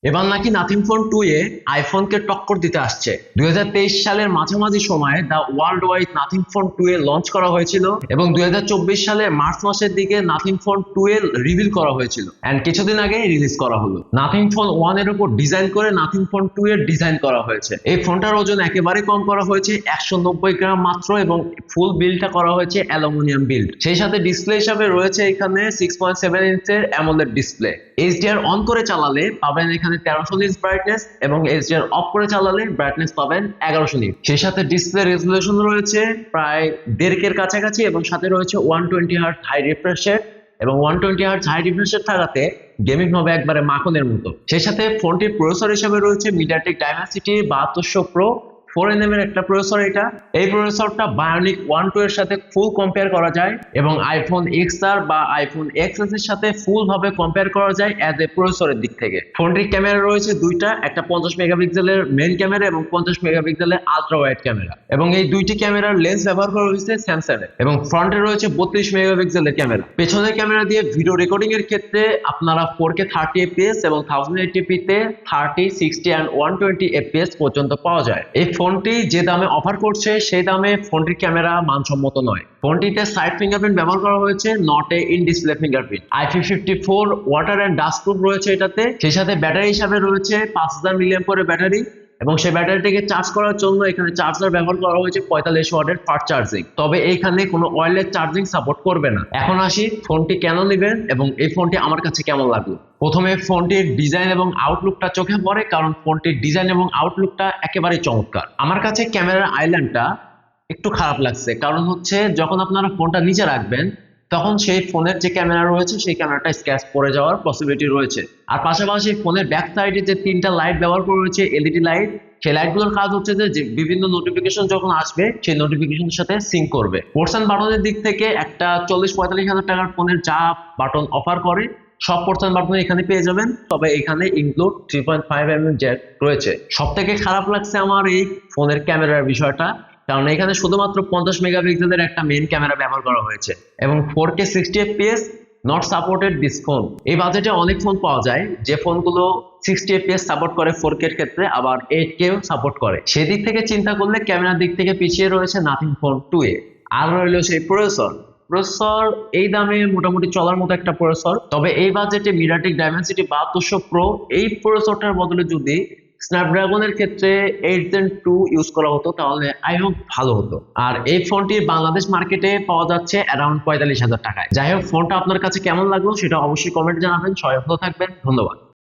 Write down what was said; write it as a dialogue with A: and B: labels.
A: এবার নাকি nothing phone 2 এ আইফোনকে টক্কর দিতে আসছে। 2023 সালের মাঝামাঝি সময়ে the world wide nothing phone 2 এ লঞ্চ করা হয়েছিল এবং 2024 সালের মার্চ মাসের দিকে নাথিং ফোন 2 এ রিভিল করা হয়েছিল এন্ড কিছুদিন আগে রিলিজ করা হলো। নাথিং ফোন 1 এর উপর ডিজাইন করে নাথিং ফোন 2 এর ডিজাইন করা হয়েছে। এই ফোনটার ওজন একেবারে কম করা হয়েছে, 190 গ্রাম মাত্র, এবং ফুল বিল্ডটা করা হয়েছে অ্যালুমিনিয়াম বিল্ড। সেই সাথে ডিসপ্লে হিসাবে রয়েছে এখানে 6.7 ইঞ্চের অ্যামোলেড ডিসপ্লে। এইচডিআর অন করে চালালে পাবেন এখানে 1300 নিটস ব্রাইটনেস এবং এইচডিআর অফ করে চালালে ব্রাইটনেস পাবেন 1100 নিট। সেই সাথে ডিসপ্লে রেজুলেশন রয়েছে প্রায় 1.5 এর কাছাকাছি এবং সাথে রয়েছে 120 হার্টজ হাই রিফ্রেশ রেট, এবং 120 হার্টজ হাই রিফ্রেশ রেট থাকাতে গেমিং হবে একবারে মাখনের মতো। সেই সাথে ফোনটির প্রসেসর হিসেবে রয়েছে মিডিয়াটেক ডাইমেনসিটি 7200 প্রো 4nm এর একটা প্রসেসর। এই প্রসেসরটা বায়োনিক 1.2 এর সাথে ফুল কম্পেয়ার করা যায় এবং আইফোন এক্সআর বা আইফোন এক্সএস এর সাথে ফুল ভাবে কম্পেয়ার করা যায় অ্যাজ এ প্রসেসরের দিক থেকে। ফোনটির ক্যামেরা রয়েছে দুইটা, একটা 50 মেগাপিক্সেলের মেইন ক্যামেরা এবং 50 মেগাপিক্সেলের আলট্রা ওয়াইড ক্যামেরা, এবং এই দুইটি ক্যামেরার লেন্স ব্যবহার করা হয়েছে স্যামসাং এর, এবং ফ্রন্টে রয়েছে 32 মেগাপিক্সেলের ক্যামেরা। পেছনের ক্যামেরা দিয়ে ভিডিও রেকর্ডিং এর ক্ষেত্রে আপনারা 4K 30 fps এবং 1080p তে 30, 60 and 120 fps পর্যন্ত পাওয়া যায়। এই ফোনটি যে দামে অফার করছে সেই দামে ফোনটির ক্যামেরা মানসম্মত নয়। ফোনটিতে সাইড ফিঙ্গারপ্রিন্ট ব্যবহার করা হয়েছে, not a in display fingerprint. IP54 water and dust proof রয়েছে এটাতে। সেই সাথে ব্যাটারি হিসাবে রয়েছে 5000 mAh ব্যাটারি, এবং সেই ব্যাটারিটিকে চার্জ করার জন্য এখানে চার্জার ব্যবহার করা হয়েছে 45 ওয়াটের ফাস্ট চার্জিং। তবে এইখানে কোনো ওয়্যারলেস চার্জিং সাপোর্ট করবে না। এখন আসি ফোনটি কেন নেবেন এবং এই ফোনটি আমার কাছে কেমন লাগলো। প্রথমে ফোনটির ডিজাইন এবং আউটলুকটা চোখে পড়ে, কারণ ফোনটির ডিজাইন এবং আউটলুকটা একেবারেই চমৎকার। আমার কাছে ক্যামেরার আইল্যান্ডটা একটু খারাপ লাগছে, কারণ হচ্ছে যখন আপনারা ফোনটা নিচে রাখবেন তখন সেই ফোনের যে ক্যামেরা রয়েছে সেই ক্যামেরাটা স্ক্র্যাচ পড়ে যাওয়ার পসিবিলিটি রয়েছে। আর পাশাপাশি ফোনের ব্যাক সাইডে যে 3টা লাইট ব্যবহার করা হয়েছে এলইডি লাইট, সেই লাইটগুলোর কাজ হচ্ছে যে বিভিন্ন নোটিফিকেশন যখন আসবে সেই নোটিফিকেশনের সাথে সিঙ্ক করবে। পোর্শন বাটনের দিক থেকে একটা 40-45 হাজার টাকার ফোনের যা বাটন অফার করে সব পোর্শন বাটন এখানে পেয়ে যাবেন, তবে এখানে ইনক্লুড 3.5mm জ্যাক রয়েছে। সব থেকে খারাপ লাগছে আমার এই ফোনের ক্যামেরার বিষয়টা, কারণ এখানে শুধুমাত্র 50 মেগাপিক্সেলের একটা মেইন ক্যামেরা ব্যবহার করা হয়েছে এবং 4K 60 fps not supported this phone. এই বাজেটে অনেক ফোন পাওয়া যায় যে ফোনগুলো 60 fps সাপোর্ট করে 4K এর ক্ষেত্রে, আবার 8K সাপোর্ট করে। সেদিক থেকে চিন্তা করলে ক্যামেরার দিক থেকে পিছিয়ে রয়েছে নাথিং ফোন 2 এ। আর রইল সেই প্রসেসর এই দামে মোটামুটি চলার মতো একটা প্রসেসর, তবে এই বাজেটে মিডিয়াটেক ডাইমেনসিটি 7200 প্রো এই প্রসেসরটার বদলে যদি স্ন্যাপড্রাগনের ক্ষেত্রে 8 Gen 2 ইউজ করা হতো তাহলে আই হোপ ভালো হতো। আর এই ফোনটি বাংলাদেশ মার্কেটে পাওয়া যাচ্ছে অ্যারাউন্ড 45,000 টাকায়। যাই হোক, ফোনটা আপনার কাছে কেমন লাগলো সেটা অবশ্যই কমেন্টে জানাবেন। সবাই ভালো থাকবেন, ধন্যবাদ।